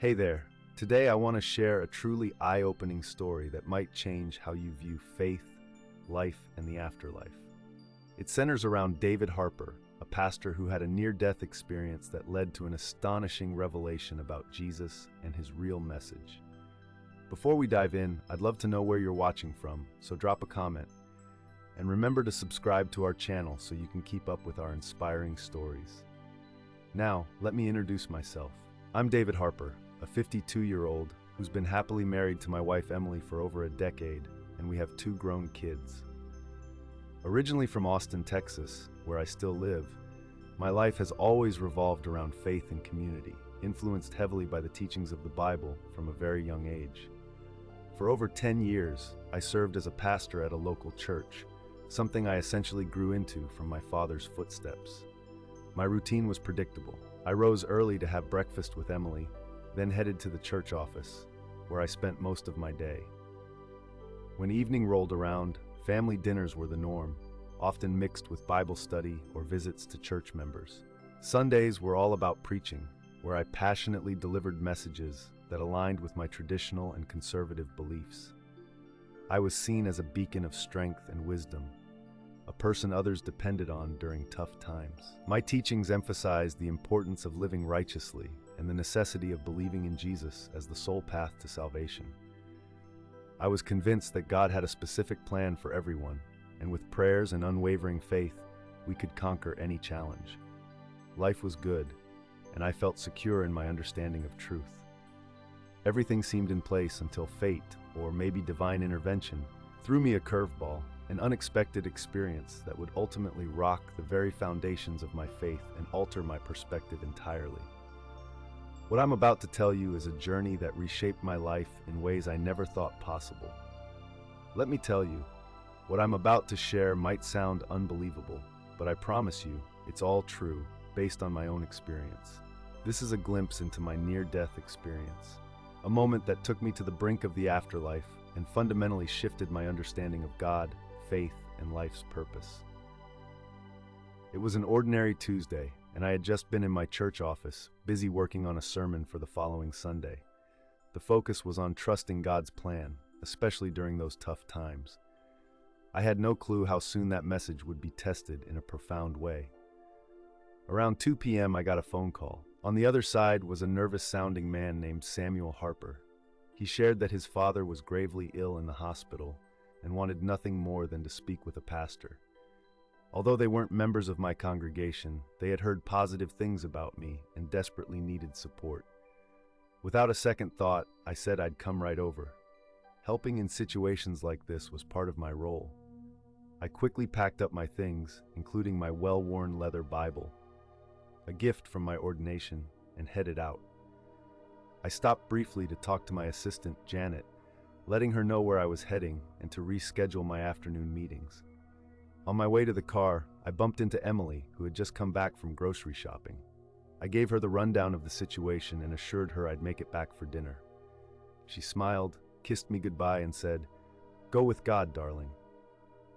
Hey there. Today I want to share a truly eye-opening story that might change how you view faith, life, and the afterlife. It centers around David Harper, a pastor who had a near-death experience that led to an astonishing revelation about Jesus and his real message. Before we dive in, I'd love to know where you're watching from, so drop a comment. And remember to subscribe to our channel so you can keep up with our inspiring stories. Now, let me introduce myself. I'm David Harper, a 52-year-old who's been happily married to my wife Emily for over a decade, and we have 2 grown kids. Originally from Austin, Texas, where I still live, my life has always revolved around faith and community, influenced heavily by the teachings of the Bible from a very young age. For over 10 years, I served as a pastor at a local church, something I essentially grew into from my father's footsteps. My routine was predictable. I rose early to have breakfast with Emily, then headed to the church office, where I spent most of my day. When evening rolled around, family dinners were the norm, often mixed with Bible study or visits to church members. Sundays were all about preaching, where I passionately delivered messages that aligned with my traditional and conservative beliefs. I was seen as a beacon of strength and wisdom, a person others depended on during tough times. My teachings emphasized the importance of living righteously and the necessity of believing in Jesus as the sole path to salvation. I was convinced that God had a specific plan for everyone, and with prayers and unwavering faith, we could conquer any challenge. Life was good, and I felt secure in my understanding of truth. Everything seemed in place until fate, or maybe divine intervention, threw me a curveball, an unexpected experience that would ultimately rock the very foundations of my faith and alter my perspective entirely. What I'm about to tell you is a journey that reshaped my life in ways I never thought possible. Let me tell you, what I'm about to share might sound unbelievable, but I promise you, it's all true, based on my own experience. This is a glimpse into my near-death experience, a moment that took me to the brink of the afterlife and fundamentally shifted my understanding of God, faith, and life's purpose. It was an ordinary Tuesday, and I had just been in my church office, busy working on a sermon for the following Sunday. The focus was on trusting God's plan, especially during those tough times. I had no clue how soon that message would be tested in a profound way. Around 2 p.m. I got a phone call. On the other side was a nervous-sounding man named Samuel Harper. He shared that his father was gravely ill in the hospital and wanted nothing more than to speak with a pastor. Although they weren't members of my congregation, they had heard positive things about me and desperately needed support. Without a second thought, I said I'd come right over. Helping in situations like this was part of my role. I quickly packed up my things, including my well-worn leather Bible, a gift from my ordination, and headed out. I stopped briefly to talk to my assistant, Janet, letting her know where I was heading and to reschedule my afternoon meetings. On my way to the car, I bumped into Emily, who had just come back from grocery shopping. I gave her the rundown of the situation and assured her I'd make it back for dinner. She smiled, kissed me goodbye, and said, "Go with God, darling."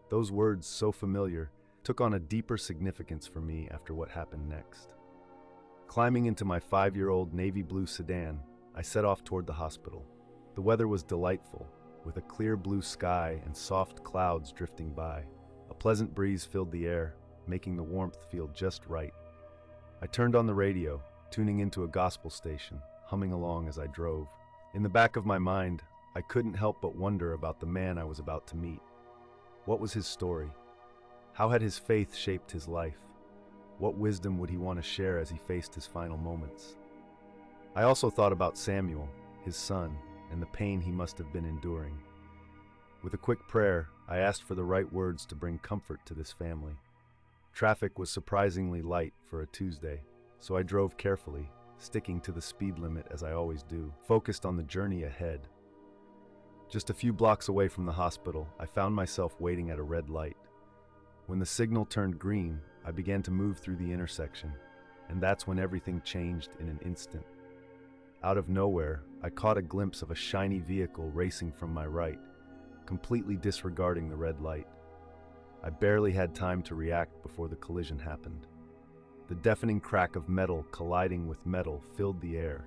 Those words, so familiar, took on a deeper significance for me after what happened next. Climbing into my 5-year-old navy blue sedan, I set off toward the hospital. The weather was delightful, with a clear blue sky and soft clouds drifting by. A pleasant breeze filled the air, making the warmth feel just right. I turned on the radio, tuning into a gospel station, humming along as I drove. In the back of my mind, I couldn't help but wonder about the man I was about to meet. What was his story? How had his faith shaped his life? What wisdom would he want to share as he faced his final moments? I also thought about Samuel, his son, and the pain he must have been enduring. With a quick prayer, I asked for the right words to bring comfort to this family. Traffic was surprisingly light for a Tuesday, so I drove carefully, sticking to the speed limit as I always do, focused on the journey ahead. Just a few blocks away from the hospital, I found myself waiting at a red light. When the signal turned green, I began to move through the intersection, and that's when everything changed in an instant. Out of nowhere, I caught a glimpse of a shiny vehicle racing from my right, completely disregarding the red light. I barely had time to react before the collision happened. The deafening crack of metal colliding with metal filled the air,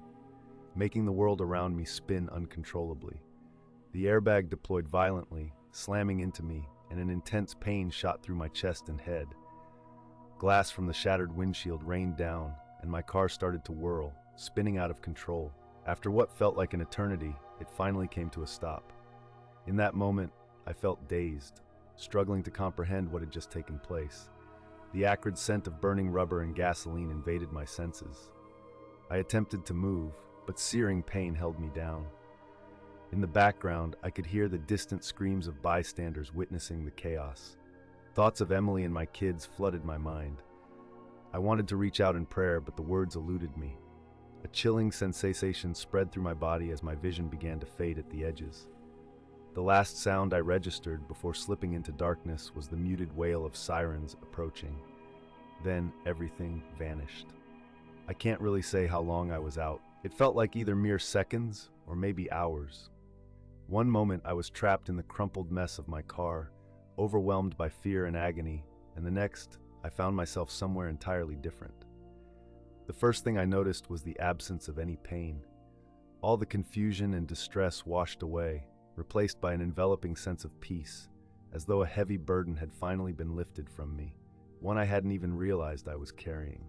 making the world around me spin uncontrollably. The airbag deployed violently, slamming into me, and an intense pain shot through my chest and head. Glass from the shattered windshield rained down, and my car started to whirl, spinning out of control. After what felt like an eternity, it finally came to a stop. In that moment, I felt dazed, struggling to comprehend what had just taken place. The acrid scent of burning rubber and gasoline invaded my senses. I attempted to move, but searing pain held me down. In the background, I could hear the distant screams of bystanders witnessing the chaos. Thoughts of Emily and my kids flooded my mind. I wanted to reach out in prayer, but the words eluded me. A chilling sensation spread through my body as my vision began to fade at the edges. The last sound I registered before slipping into darkness was the muted wail of sirens approaching. Then everything vanished. I can't really say how long I was out. It felt like either mere seconds or maybe hours. One moment I was trapped in the crumpled mess of my car, overwhelmed by fear and agony, and the next, I found myself somewhere entirely different. The first thing I noticed was the absence of any pain. All the confusion and distress washed away, replaced by an enveloping sense of peace, as though a heavy burden had finally been lifted from me, one I hadn't even realized I was carrying.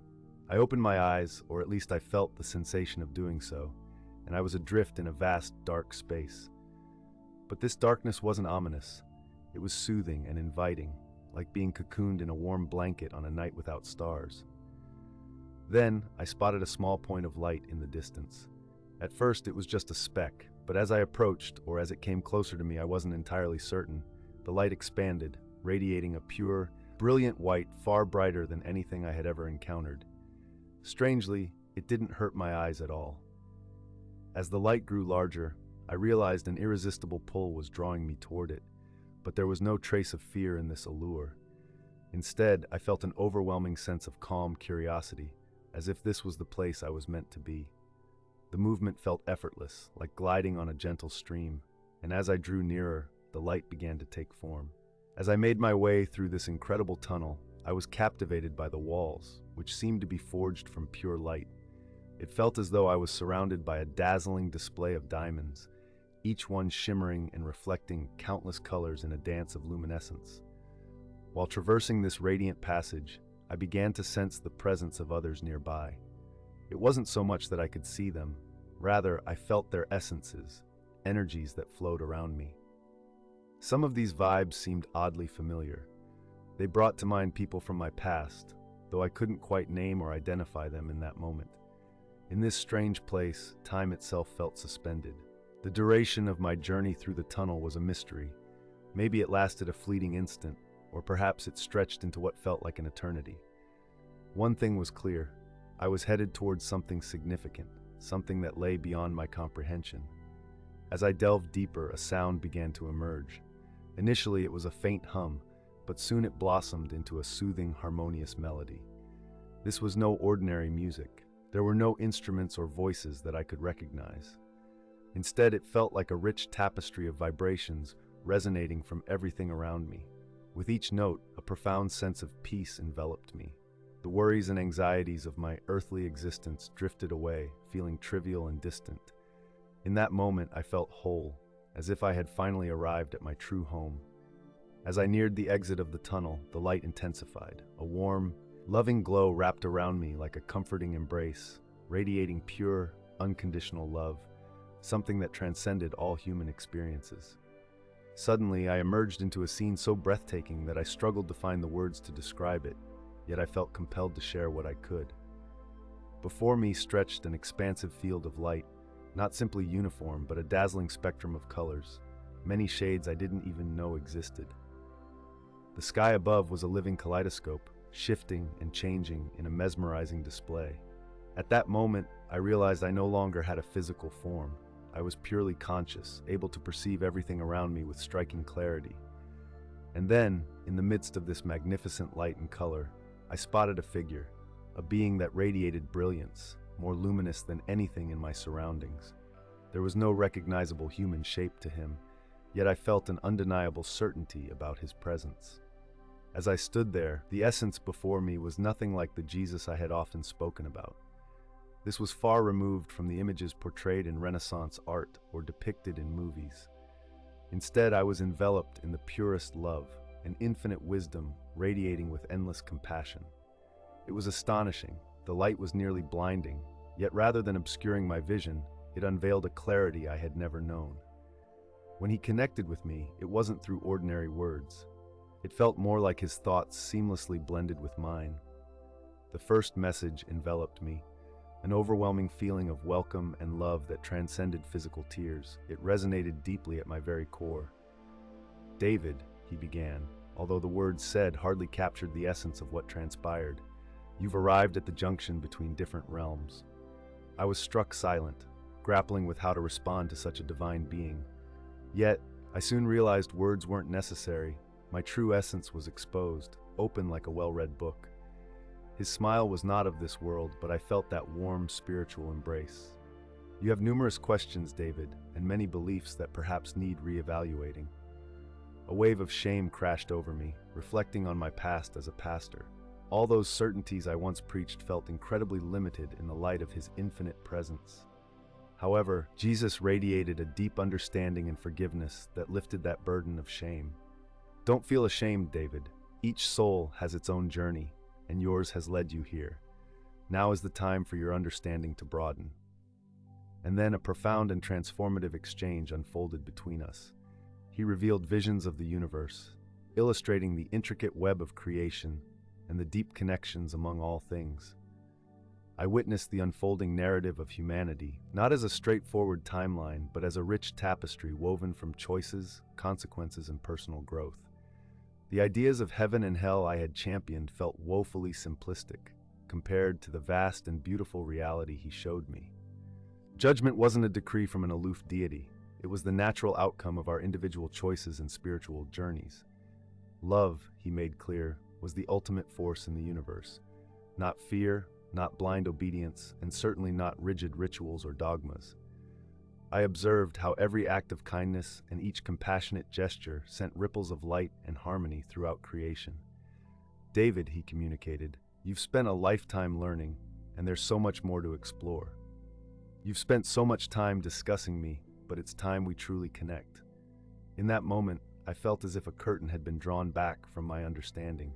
I opened my eyes, or at least I felt the sensation of doing so, and I was adrift in a vast, dark space. But this darkness wasn't ominous. It was soothing and inviting, like being cocooned in a warm blanket on a night without stars. Then, I spotted a small point of light in the distance. At first, it was just a speck, but as I approached, or as it came closer to me, I wasn't entirely certain. The light expanded, radiating a pure, brilliant white far brighter than anything I had ever encountered. Strangely, it didn't hurt my eyes at all. As the light grew larger, I realized an irresistible pull was drawing me toward it, but there was no trace of fear in this allure. Instead, I felt an overwhelming sense of calm curiosity, as if this was the place I was meant to be. The movement felt effortless, like gliding on a gentle stream, and as I drew nearer, the light began to take form. As I made my way through this incredible tunnel, I was captivated by the walls, which seemed to be forged from pure light. It felt as though I was surrounded by a dazzling display of diamonds, each one shimmering and reflecting countless colors in a dance of luminescence. While traversing this radiant passage, I began to sense the presence of others nearby. It wasn't so much that I could see them, rather I felt their essences, energies that flowed around me. Some of these vibes seemed oddly familiar. They brought to mind people from my past, though I couldn't quite name or identify them in that moment. In this strange place, time itself felt suspended. The duration of my journey through the tunnel was a mystery. Maybe it lasted a fleeting instant, or perhaps it stretched into what felt like an eternity. One thing was clear. I was headed towards something significant, something that lay beyond my comprehension. As I delved deeper, a sound began to emerge. Initially, it was a faint hum, but soon it blossomed into a soothing, harmonious melody. This was no ordinary music. There were no instruments or voices that I could recognize. Instead, it felt like a rich tapestry of vibrations resonating from everything around me. With each note, a profound sense of peace enveloped me. The worries and anxieties of my earthly existence drifted away, feeling trivial and distant. In that moment, I felt whole, as if I had finally arrived at my true home. As I neared the exit of the tunnel, the light intensified. A warm, loving glow wrapped around me like a comforting embrace, radiating pure, unconditional love, something that transcended all human experiences. Suddenly, I emerged into a scene so breathtaking that I struggled to find the words to describe it, yet I felt compelled to share what I could. Before me stretched an expansive field of light, not simply uniform, but a dazzling spectrum of colors, many shades I didn't even know existed. The sky above was a living kaleidoscope, shifting and changing in a mesmerizing display. At that moment, I realized I no longer had a physical form. I was purely conscious, able to perceive everything around me with striking clarity. And then, in the midst of this magnificent light and color, I spotted a figure, a being that radiated brilliance, more luminous than anything in my surroundings. There was no recognizable human shape to him, yet I felt an undeniable certainty about his presence. As I stood there, the essence before me was nothing like the Jesus I had often spoken about. This was far removed from the images portrayed in Renaissance art or depicted in movies. Instead, I was enveloped in the purest love, an infinite wisdom radiating with endless compassion. It was astonishing. The light was nearly blinding, yet rather than obscuring my vision, it unveiled a clarity I had never known. When he connected with me, it wasn't through ordinary words. It felt more like his thoughts seamlessly blended with mine. The first message enveloped me, an overwhelming feeling of welcome and love that transcended physical tears. It resonated deeply at my very core. "David," he began, although the words said hardly captured the essence of what transpired. "You've arrived at the junction between different realms." I was struck silent, grappling with how to respond to such a divine being. Yet, I soon realized words weren't necessary. My true essence was exposed, open like a well-read book. His smile was not of this world, but I felt that warm spiritual embrace. "You have numerous questions, David, and many beliefs that perhaps need reevaluating." A wave of shame crashed over me, reflecting on my past as a pastor. All those certainties I once preached felt incredibly limited in the light of his infinite presence. However, Jesus radiated a deep understanding and forgiveness that lifted that burden of shame. "Don't feel ashamed, David. Each soul has its own journey, and yours has led you here. Now is the time for your understanding to broaden." And then a profound and transformative exchange unfolded between us. He revealed visions of the universe, illustrating the intricate web of creation and the deep connections among all things. I witnessed the unfolding narrative of humanity, not as a straightforward timeline, but as a rich tapestry woven from choices, consequences, and personal growth. The ideas of heaven and hell I had championed felt woefully simplistic, compared to the vast and beautiful reality he showed me. Judgment wasn't a decree from an aloof deity. It was the natural outcome of our individual choices and spiritual journeys. Love, he made clear, was the ultimate force in the universe. Not fear, not blind obedience, and certainly not rigid rituals or dogmas. I observed how every act of kindness and each compassionate gesture sent ripples of light and harmony throughout creation. "David," he communicated, "you've spent a lifetime learning, and there's so much more to explore. You've spent so much time discussing me, but it's time we truly connect." In that moment, I felt as if a curtain had been drawn back from my understanding.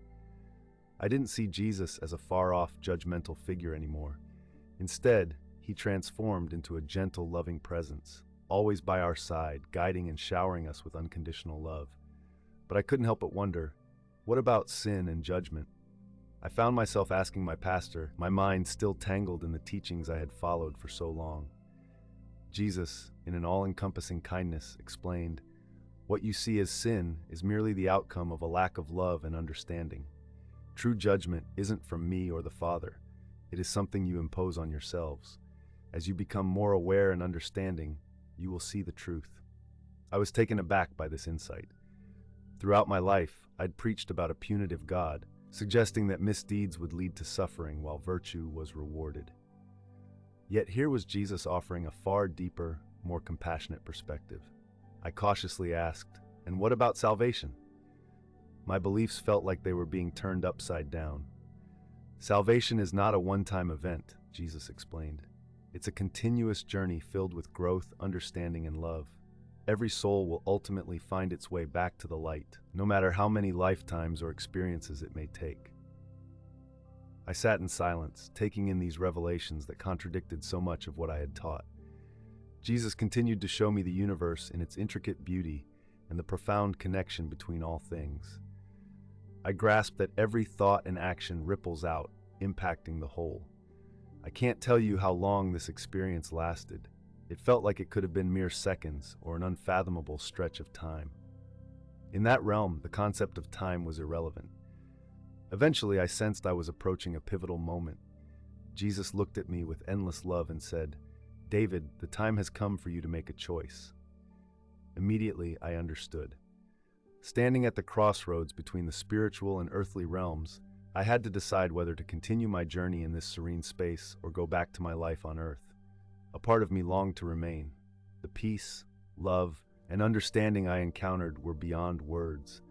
I didn't see Jesus as a far-off, judgmental figure anymore. Instead, he transformed into a gentle, loving presence, always by our side, guiding and showering us with unconditional love. But I couldn't help but wonder, what about sin and judgment? I found myself asking my pastor, my mind still tangled in the teachings I had followed for so long. Jesus, in an all-encompassing kindness, explained, "What you see as sin is merely the outcome of a lack of love and understanding. True judgment isn't from me or the Father. It is something you impose on yourselves. As you become more aware and understanding, you will see the truth." I was taken aback by this insight. Throughout my life, I'd preached about a punitive God, suggesting that misdeeds would lead to suffering while virtue was rewarded. Yet here was Jesus offering a far deeper, more compassionate perspective. I cautiously asked, "And what about salvation?" My beliefs felt like they were being turned upside down. "Salvation is not a one-time event," Jesus explained. "It's a continuous journey filled with growth, understanding, and love. Every soul will ultimately find its way back to the light, no matter how many lifetimes or experiences it may take." I sat in silence, taking in these revelations that contradicted so much of what I had taught. Jesus continued to show me the universe in its intricate beauty and the profound connection between all things. I grasped that every thought and action ripples out, impacting the whole. I can't tell you how long this experience lasted. It felt like it could have been mere seconds or an unfathomable stretch of time. In that realm, the concept of time was irrelevant. Eventually, I sensed I was approaching a pivotal moment. Jesus looked at me with endless love and said, "David, the time has come for you to make a choice." Immediately, I understood. Standing at the crossroads between the spiritual and earthly realms, I had to decide whether to continue my journey in this serene space or go back to my life on earth. A part of me longed to remain. The peace, love, and understanding I encountered were beyond words.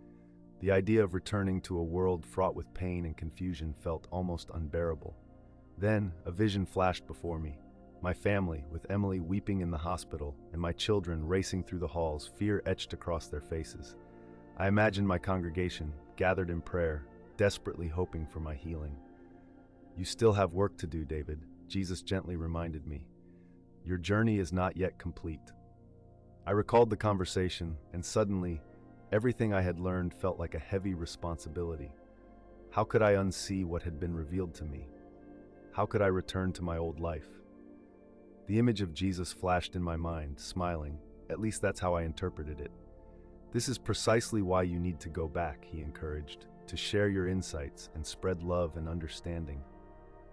The idea of returning to a world fraught with pain and confusion felt almost unbearable. Then, a vision flashed before me. My family, with Emily weeping in the hospital and my children racing through the halls, fear etched across their faces. I imagined my congregation, gathered in prayer, desperately hoping for my healing. "You still have work to do, David," Jesus gently reminded me. "Your journey is not yet complete." I recalled the conversation, and suddenly, everything I had learned felt like a heavy responsibility. How could I unsee what had been revealed to me? How could I return to my old life? The image of Jesus flashed in my mind, smiling. At least that's how I interpreted it. "This is precisely why you need to go back," he encouraged, "to share your insights and spread love and understanding."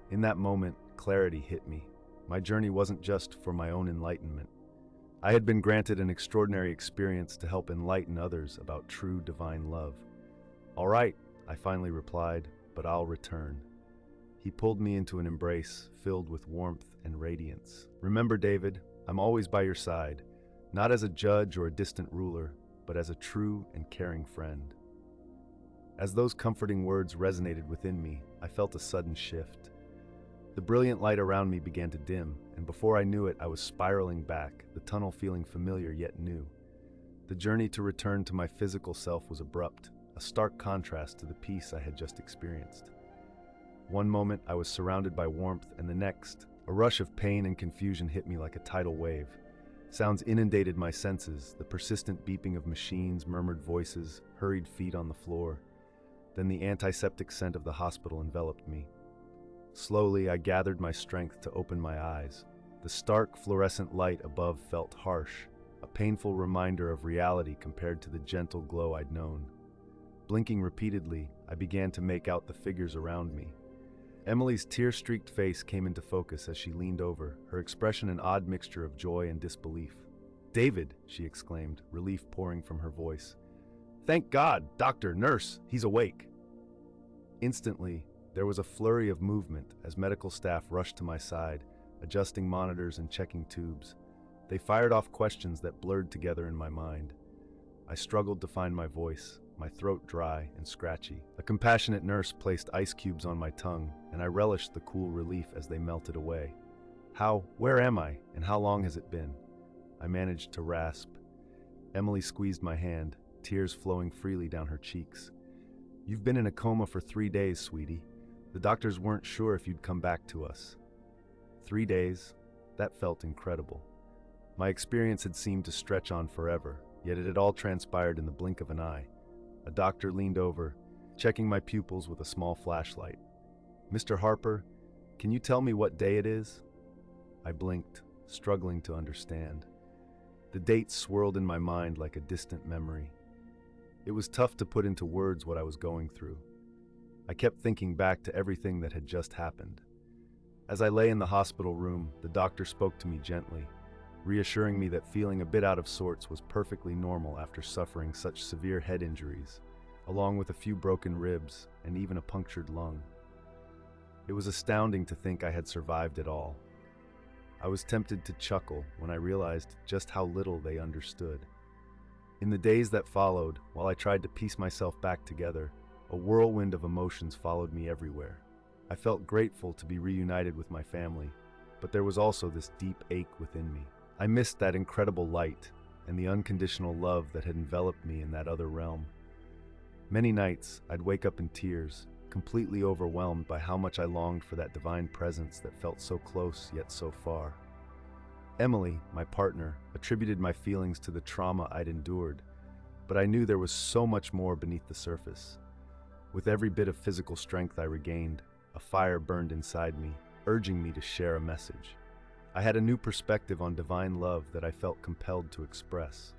In that moment, clarity hit me. My journey wasn't just for my own enlightenment. I had been granted an extraordinary experience to help enlighten others about true divine love. "All right," I finally replied, "but I'll return." He pulled me into an embrace filled with warmth and radiance. "Remember, David, I'm always by your side, not as a judge or a distant ruler, but as a true and caring friend." As those comforting words resonated within me, I felt a sudden shift. The brilliant light around me began to dim, and before I knew it, I was spiraling back, the tunnel feeling familiar yet new. The journey to return to my physical self was abrupt, a stark contrast to the peace I had just experienced. One moment, I was surrounded by warmth, and the next, a rush of pain and confusion hit me like a tidal wave. Sounds inundated my senses, the persistent beeping of machines, murmured voices, hurried feet on the floor. Then the antiseptic scent of the hospital enveloped me. Slowly, I gathered my strength to open my eyes. The stark, fluorescent light above felt harsh, a painful reminder of reality compared to the gentle glow I'd known. Blinking repeatedly, I began to make out the figures around me. Emily's tear-streaked face came into focus as she leaned over, her expression an odd mixture of joy and disbelief. "David!" she exclaimed, relief pouring from her voice. "Thank God! Doctor, nurse, he's awake!" Instantly, there was a flurry of movement as medical staff rushed to my side, adjusting monitors and checking tubes. They fired off questions that blurred together in my mind. I struggled to find my voice, my throat dry and scratchy. A compassionate nurse placed ice cubes on my tongue, and I relished the cool relief as they melted away. Where am I, and how long has it been?" I managed to rasp. Emily squeezed my hand, tears flowing freely down her cheeks. "You've been in a coma for 3 days, sweetie. The doctors weren't sure if you'd come back to us." 3 days? That felt incredible. My experience had seemed to stretch on forever, yet it had all transpired in the blink of an eye. A doctor leaned over, checking my pupils with a small flashlight. "Mr. Harper, can you tell me what day it is?" I blinked, struggling to understand. The dates swirled in my mind like a distant memory. It was tough to put into words what I was going through. I kept thinking back to everything that had just happened. As I lay in the hospital room, the doctor spoke to me gently, reassuring me that feeling a bit out of sorts was perfectly normal after suffering such severe head injuries, along with a few broken ribs and even a punctured lung. It was astounding to think I had survived it all. I was tempted to chuckle when I realized just how little they understood. In the days that followed, while I tried to piece myself back together, a whirlwind of emotions followed me everywhere. I felt grateful to be reunited with my family, but there was also this deep ache within me. I missed that incredible light and the unconditional love that had enveloped me in that other realm. Many nights, I'd wake up in tears, completely overwhelmed by how much I longed for that divine presence that felt so close yet so far. Emily, my partner, attributed my feelings to the trauma I'd endured, but I knew there was so much more beneath the surface. With every bit of physical strength I regained, a fire burned inside me, urging me to share a message. I had a new perspective on divine love that I felt compelled to express.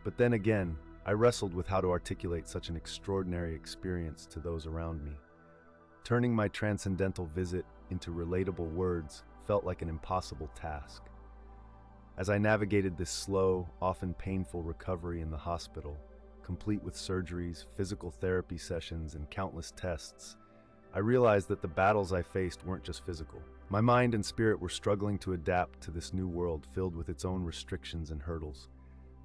But then again, I wrestled with how to articulate such an extraordinary experience to those around me. Turning my transcendental visit into relatable words felt like an impossible task. As I navigated this slow, often painful recovery in the hospital, complete with surgeries, physical therapy sessions, and countless tests, I realized that the battles I faced weren't just physical. My mind and spirit were struggling to adapt to this new world filled with its own restrictions and hurdles.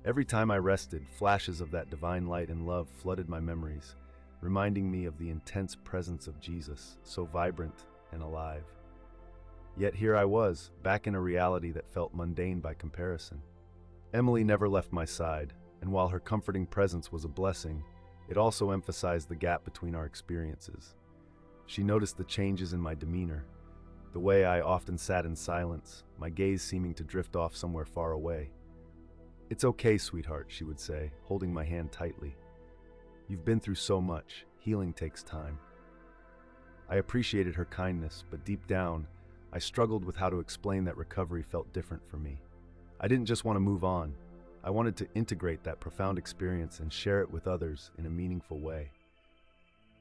Every time I rested, flashes of that divine light and love flooded my memories, reminding me of the intense presence of Jesus, so vibrant and alive. Yet here I was, back in a reality that felt mundane by comparison. Emily never left my side, and while her comforting presence was a blessing, it also emphasized the gap between our experiences. She noticed the changes in my demeanor, the way I often sat in silence, my gaze seeming to drift off somewhere far away. "It's okay, sweetheart," she would say, holding my hand tightly. "You've been through so much. Healing takes time." I appreciated her kindness, but deep down, I struggled with how to explain that recovery felt different for me. I didn't just want to move on. I wanted to integrate that profound experience and share it with others in a meaningful way.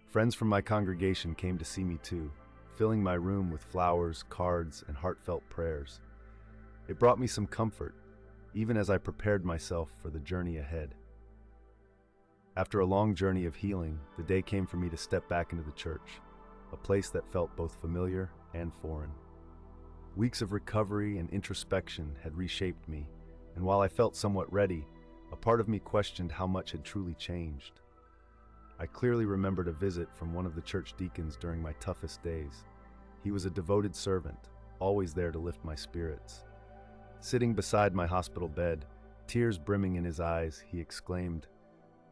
Friends from my congregation came to see me too, filling my room with flowers, cards, and heartfelt prayers. It brought me some comfort, even as I prepared myself for the journey ahead. After a long journey of healing, the day came for me to step back into the church, a place that felt both familiar and foreign. Weeks of recovery and introspection had reshaped me, and while I felt somewhat ready, a part of me questioned how much had truly changed. I clearly remembered a visit from one of the church deacons during my toughest days. He was a devoted servant, always there to lift my spirits. Sitting beside my hospital bed, tears brimming in his eyes, he exclaimed,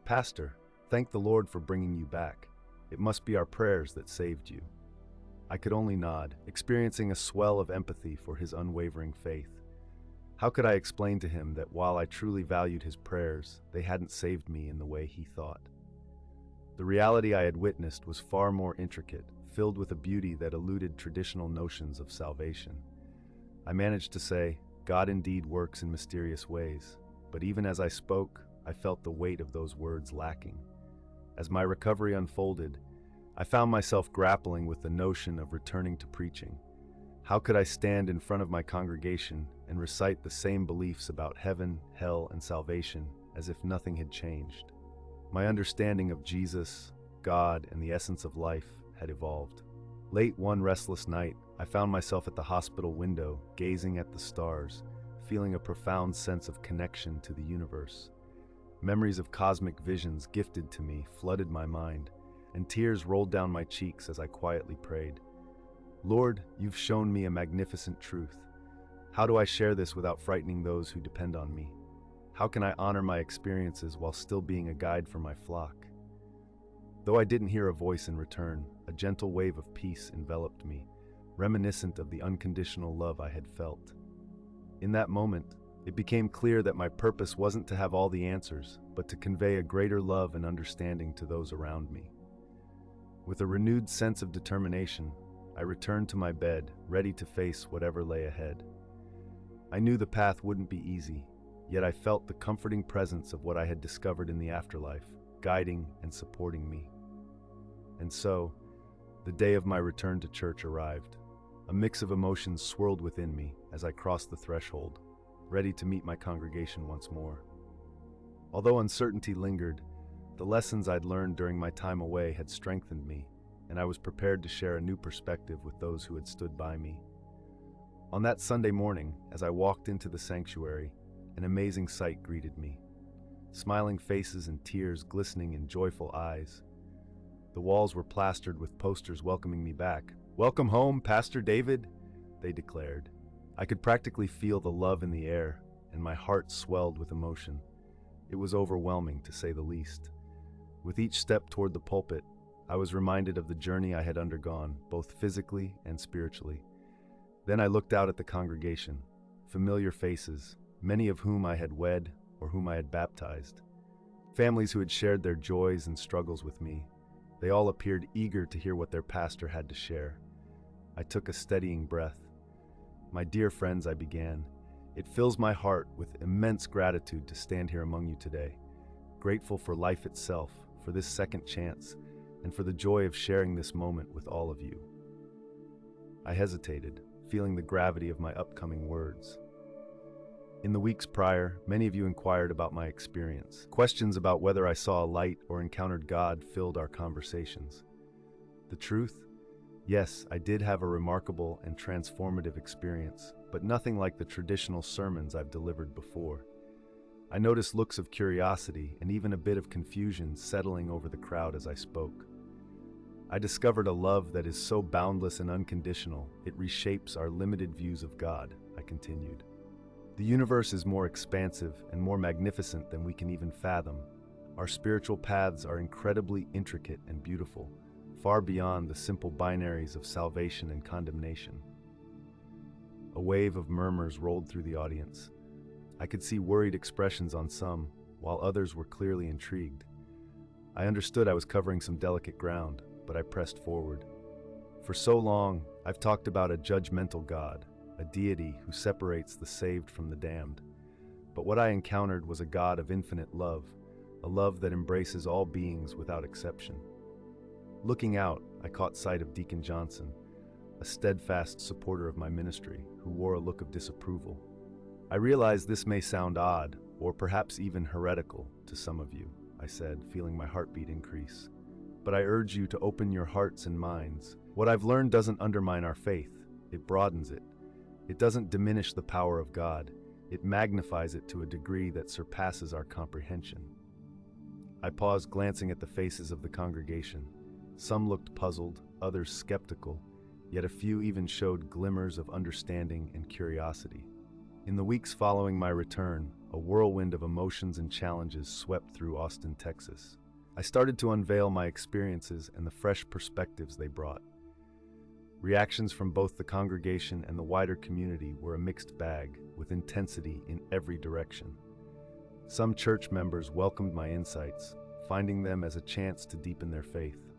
"Pastor, thank the Lord for bringing you back. It must be our prayers that saved you." I could only nod, experiencing a swell of empathy for his unwavering faith. How could I explain to him that while I truly valued his prayers, they hadn't saved me in the way he thought? The reality I had witnessed was far more intricate, filled with a beauty that eluded traditional notions of salvation. I managed to say, "God indeed works in mysterious ways," but even as I spoke, I felt the weight of those words lacking. As my recovery unfolded, I found myself grappling with the notion of returning to preaching. How could I stand in front of my congregation and recite the same beliefs about heaven, hell, and salvation as if nothing had changed? My understanding of Jesus, God, and the essence of life had evolved. Late one restless night, I found myself at the hospital window, gazing at the stars, feeling a profound sense of connection to the universe. Memories of cosmic visions gifted to me flooded my mind, and tears rolled down my cheeks as I quietly prayed. "Lord, you've shown me a magnificent truth. How do I share this without frightening those who depend on me? How can I honor my experiences while still being a guide for my flock?" Though I didn't hear a voice in return, a gentle wave of peace enveloped me, reminiscent of the unconditional love I had felt. In that moment, it became clear that my purpose wasn't to have all the answers, but to convey a greater love and understanding to those around me. With a renewed sense of determination, I returned to my bed, ready to face whatever lay ahead. I knew the path wouldn't be easy, yet I felt the comforting presence of what I had discovered in the afterlife, guiding and supporting me. And so, the day of my return to church arrived. A mix of emotions swirled within me as I crossed the threshold, ready to meet my congregation once more. Although uncertainty lingered, the lessons I'd learned during my time away had strengthened me, and I was prepared to share a new perspective with those who had stood by me. On that Sunday morning, as I walked into the sanctuary, an amazing sight greeted me. Smiling faces and tears glistening in joyful eyes. The walls were plastered with posters welcoming me back. "Welcome home, Pastor David," they declared. I could practically feel the love in the air, and my heart swelled with emotion. It was overwhelming, to say the least. With each step toward the pulpit, I was reminded of the journey I had undergone, both physically and spiritually. Then I looked out at the congregation, familiar faces, many of whom I had wed or whom I had baptized. Families who had shared their joys and struggles with me. They all appeared eager to hear what their pastor had to share. I took a steadying breath. "My dear friends," I began, "it fills my heart with immense gratitude to stand here among you today. Grateful for life itself, for this second chance, and for the joy of sharing this moment with all of you." I hesitated, feeling the gravity of my upcoming words. In the weeks prior, many of you inquired about my experience. Questions about whether I saw a light or encountered God filled our conversations. The truth? Yes, I did have a remarkable and transformative experience, but nothing like the traditional sermons I've delivered before. I noticed looks of curiosity and even a bit of confusion settling over the crowd as I spoke. I discovered a love that is so boundless and unconditional, it reshapes our limited views of God, I continued. The universe is more expansive and more magnificent than we can even fathom. Our spiritual paths are incredibly intricate and beautiful, far beyond the simple binaries of salvation and condemnation. A wave of murmurs rolled through the audience. I could see worried expressions on some, while others were clearly intrigued. I understood I was covering some delicate ground, but I pressed forward. For so long, I've talked about a judgmental God, a deity who separates the saved from the damned. But what I encountered was a God of infinite love, a love that embraces all beings without exception. Looking out, I caught sight of Deacon Johnson, a steadfast supporter of my ministry, who wore a look of disapproval. I realize this may sound odd, or perhaps even heretical to some of you, I said, feeling my heartbeat increase. But I urge you to open your hearts and minds. What I've learned doesn't undermine our faith, it broadens it. It doesn't diminish the power of God, it magnifies it to a degree that surpasses our comprehension. I paused, glancing at the faces of the congregation. Some looked puzzled, others skeptical, yet a few even showed glimmers of understanding and curiosity. In the weeks following my return, a whirlwind of emotions and challenges swept through Austin, Texas. I started to unveil my experiences and the fresh perspectives they brought. Reactions from both the congregation and the wider community were a mixed bag, with intensity in every direction. Some church members welcomed my insights, finding them as a chance to deepen their faith.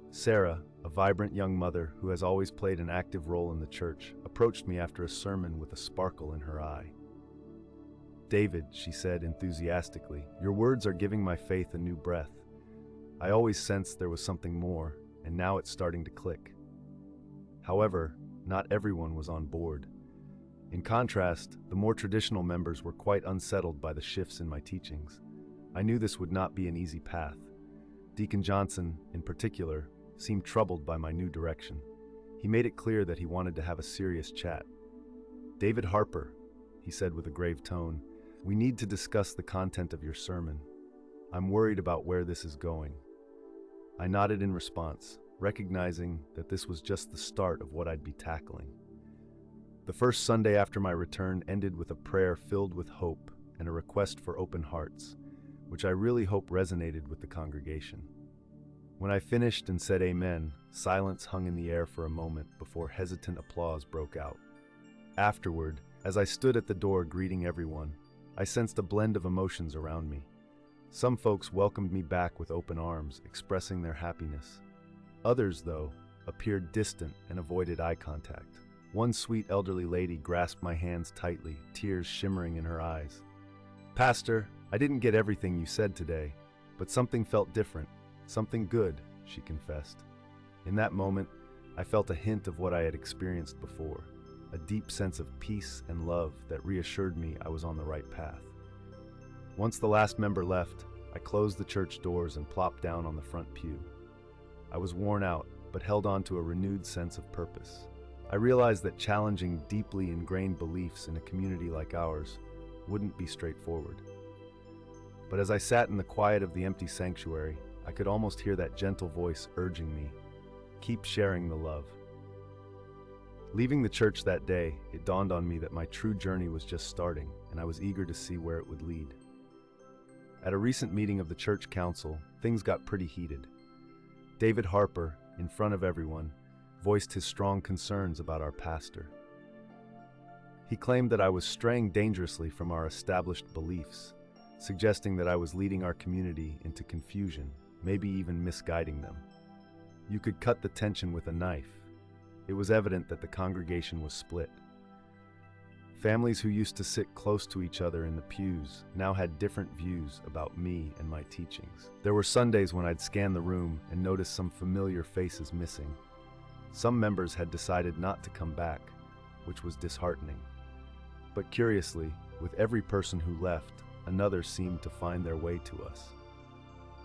Sarah, a vibrant young mother who has always played an active role in the church, approached me after a sermon with a sparkle in her eye. "David," she said enthusiastically, "your words are giving my faith a new breath. I always sensed there was something more, and now it's starting to click." However, not everyone was on board. In contrast, the more traditional members were quite unsettled by the shifts in my teachings. I knew this would not be an easy path. Deacon Johnson, in particular, seemed troubled by my new direction. He made it clear that he wanted to have a serious chat. "David Harper," he said with a grave tone, "we need to discuss the content of your sermon. I'm worried about where this is going." I nodded in response, recognizing that this was just the start of what I'd be tackling. The first Sunday after my return ended with a prayer filled with hope and a request for open hearts, which I really hope resonated with the congregation. When I finished and said amen, silence hung in the air for a moment before hesitant applause broke out. Afterward, as I stood at the door greeting everyone, I sensed a blend of emotions around me. Some folks welcomed me back with open arms, expressing their happiness. Others, though, appeared distant and avoided eye contact. One sweet elderly lady grasped my hands tightly, tears shimmering in her eyes. "Pastor, I didn't get everything you said today, but something felt different, something good," she confessed. In that moment, I felt a hint of what I had experienced before, a deep sense of peace and love that reassured me I was on the right path. Once the last member left, I closed the church doors and plopped down on the front pew. I was worn out, but held on to a renewed sense of purpose. I realized that challenging deeply ingrained beliefs in a community like ours wouldn't be straightforward. But as I sat in the quiet of the empty sanctuary, I could almost hear that gentle voice urging me, "Keep sharing the love." Leaving the church that day, it dawned on me that my true journey was just starting, and I was eager to see where it would lead. At a recent meeting of the church council, things got pretty heated. David Harper, in front of everyone, voiced his strong concerns about our pastor. He claimed that I was straying dangerously from our established beliefs, suggesting that I was leading our community into confusion, maybe even misguiding them. You could cut the tension with a knife. It was evident that the congregation was split. Families who used to sit close to each other in the pews now had different views about me and my teachings. There were Sundays when I'd scan the room and notice some familiar faces missing. Some members had decided not to come back, which was disheartening. But curiously, with every person who left, another seemed to find their way to us.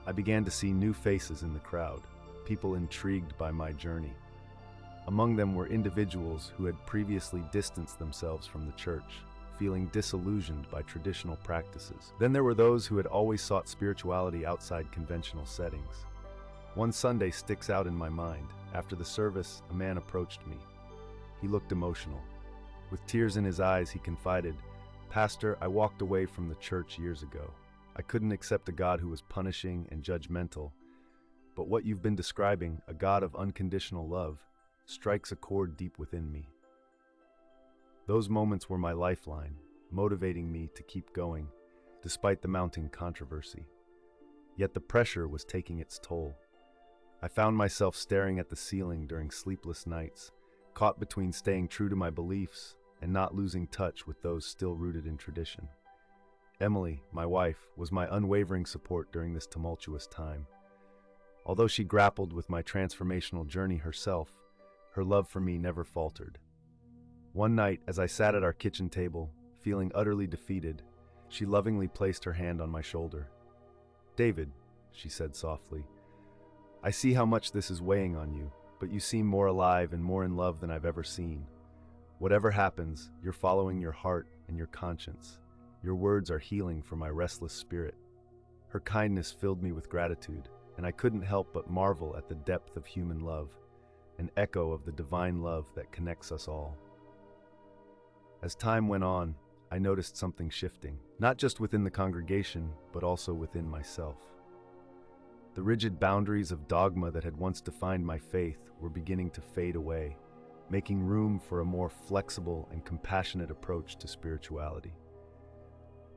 I began to see new faces in the crowd, people intrigued by my journey. Among them were individuals who had previously distanced themselves from the church, feeling disillusioned by traditional practices. Then there were those who had always sought spirituality outside conventional settings. One Sunday sticks out in my mind. After the service, a man approached me. He looked emotional. With tears in his eyes, he confided, "Pastor, I walked away from the church years ago. I couldn't accept a God who was punishing and judgmental. But what you've been describing, a God of unconditional love, strikes a chord deep within me." Those moments were my lifeline, motivating me to keep going, despite the mounting controversy. Yet the pressure was taking its toll. I found myself staring at the ceiling during sleepless nights, caught between staying true to my beliefs and not losing touch with those still rooted in tradition. Emily, my wife, was my unwavering support during this tumultuous time. Although she grappled with my transformational journey herself, her love for me never faltered. One night, as I sat at our kitchen table, feeling utterly defeated, she lovingly placed her hand on my shoulder. "David," she said softly, "I see how much this is weighing on you, but you seem more alive and more in love than I've ever seen. Whatever happens, you're following your heart and your conscience. Your words are healing for my restless spirit." Her kindness filled me with gratitude, and I couldn't help but marvel at the depth of human love, an echo of the divine love that connects us all. As time went on, I noticed something shifting, not just within the congregation, but also within myself. The rigid boundaries of dogma that had once defined my faith were beginning to fade away, making room for a more flexible and compassionate approach to spirituality.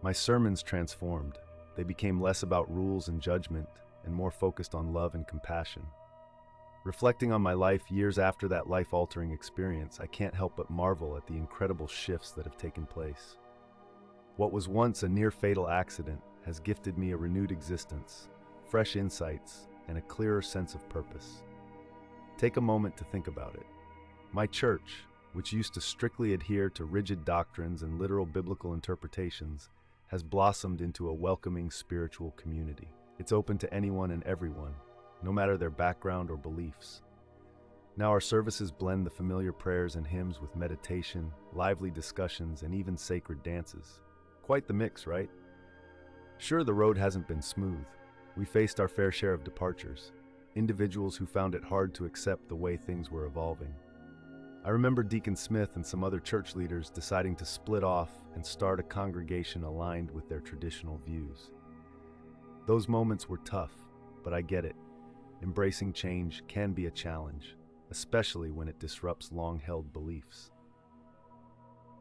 My sermons transformed. They became less about rules and judgment and more focused on love and compassion. Reflecting on my life years after that life-altering experience, I can't help but marvel at the incredible shifts that have taken place. What was once a near-fatal accident has gifted me a renewed existence, fresh insights, and a clearer sense of purpose. Take a moment to think about it. My church, which used to strictly adhere to rigid doctrines and literal biblical interpretations, has blossomed into a welcoming spiritual community. It's open to anyone and everyone, no matter their background or beliefs. Now our services blend the familiar prayers and hymns with meditation, lively discussions, and even sacred dances. Quite the mix, right? Sure, the road hasn't been smooth. We faced our fair share of departures, individuals who found it hard to accept the way things were evolving. I remember Deacon Smith and some other church leaders deciding to split off and start a congregation aligned with their traditional views. Those moments were tough, but I get it. Embracing change can be a challenge, especially when it disrupts long-held beliefs.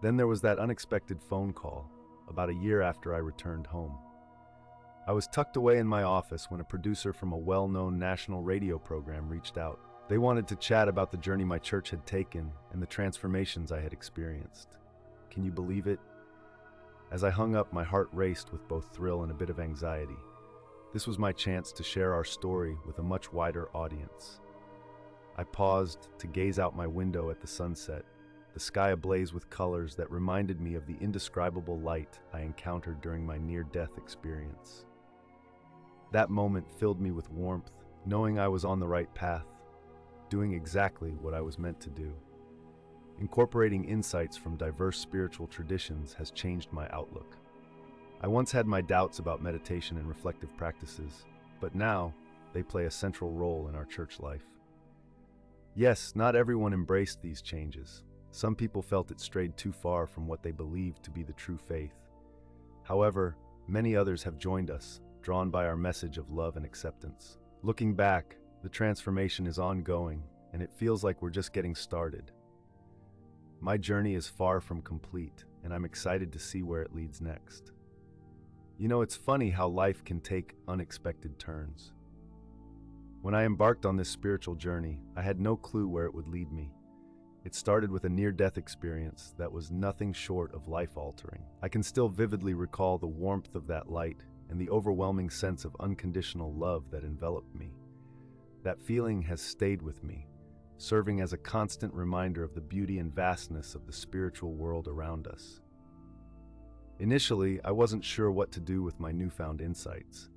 Then there was that unexpected phone call, about a year after I returned home. I was tucked away in my office when a producer from a well-known national radio program reached out. They wanted to chat about the journey my church had taken and the transformations I had experienced. Can you believe it? As I hung up, my heart raced with both thrill and a bit of anxiety. This was my chance to share our story with a much wider audience. I paused to gaze out my window at the sunset, the sky ablaze with colors that reminded me of the indescribable light I encountered during my near-death experience. That moment filled me with warmth, knowing I was on the right path, doing exactly what I was meant to do. Incorporating insights from diverse spiritual traditions has changed my outlook. I once had my doubts about meditation and reflective practices, but now they play a central role in our church life. Yes, not everyone embraced these changes. Some people felt it strayed too far from what they believed to be the true faith. However, many others have joined us, drawn by our message of love and acceptance. Looking back, the transformation is ongoing, and it feels like we're just getting started. My journey is far from complete, and I'm excited to see where it leads next. You know, it's funny how life can take unexpected turns. When I embarked on this spiritual journey, I had no clue where it would lead me. It started with a near-death experience that was nothing short of life-altering. I can still vividly recall the warmth of that light and the overwhelming sense of unconditional love that enveloped me. That feeling has stayed with me, serving as a constant reminder of the beauty and vastness of the spiritual world around us. Initially, I wasn't sure what to do with my newfound insights.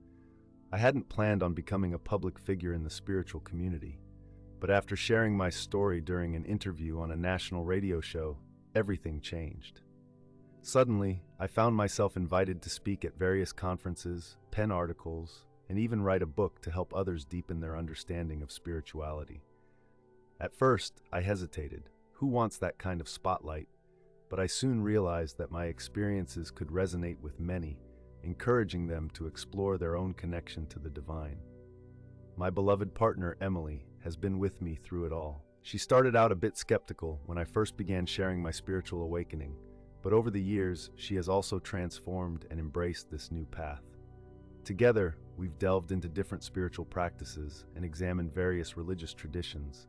I hadn't planned on becoming a public figure in the spiritual community, but after sharing my story during an interview on a national radio show, everything changed. Suddenly, I found myself invited to speak at various conferences, pen articles, and even write a book to help others deepen their understanding of spirituality. At first, I hesitated. Who wants that kind of spotlight? But I soon realized that my experiences could resonate with many, encouraging them to explore their own connection to the divine. My beloved partner, Emily, has been with me through it all. She started out a bit skeptical when I first began sharing my spiritual awakening, but over the years, she has also transformed and embraced this new path. Together, we've delved into different spiritual practices and examined various religious traditions,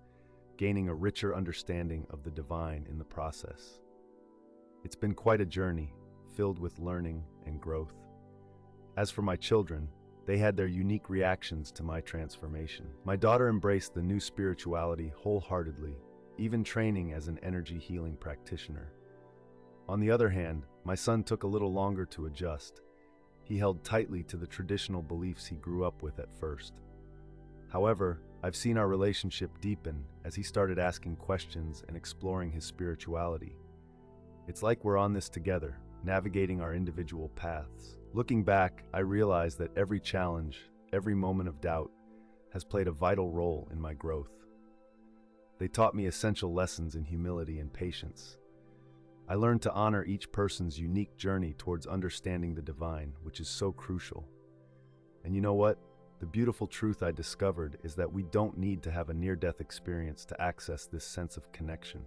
gaining a richer understanding of the divine in the process. It's been quite a journey, filled with learning and growth. As for my children, they had their unique reactions to my transformation. My daughter embraced the new spirituality wholeheartedly, even training as an energy healing practitioner. On the other hand, my son took a little longer to adjust. He held tightly to the traditional beliefs he grew up with at first. However, I've seen our relationship deepen as he started asking questions and exploring his spirituality. It's like we're on this together, navigating our individual paths. Looking back, I realize that every challenge, every moment of doubt, has played a vital role in my growth. They taught me essential lessons in humility and patience. I learned to honor each person's unique journey towards understanding the divine, which is so crucial. And you know what? The beautiful truth I discovered is that we don't need to have a near-death experience to access this sense of connection.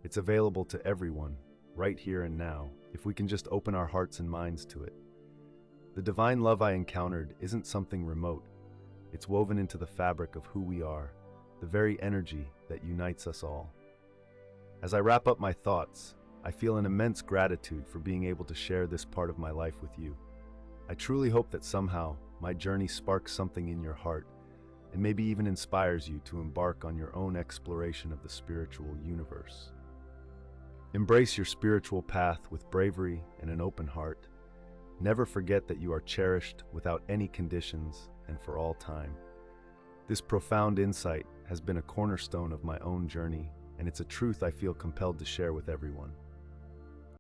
It's available to everyone, right here and now, if we can just open our hearts and minds to it. The divine love I encountered isn't something remote. It's woven into the fabric of who we are, the very energy that unites us all. As I wrap up my thoughts, I feel an immense gratitude for being able to share this part of my life with you. I truly hope that somehow my journey sparks something in your heart and maybe even inspires you to embark on your own exploration of the spiritual universe. Embrace your spiritual path with bravery and an open heart. Never forget that you are cherished without any conditions and for all time. This profound insight has been a cornerstone of my own journey, and it's a truth I feel compelled to share with everyone.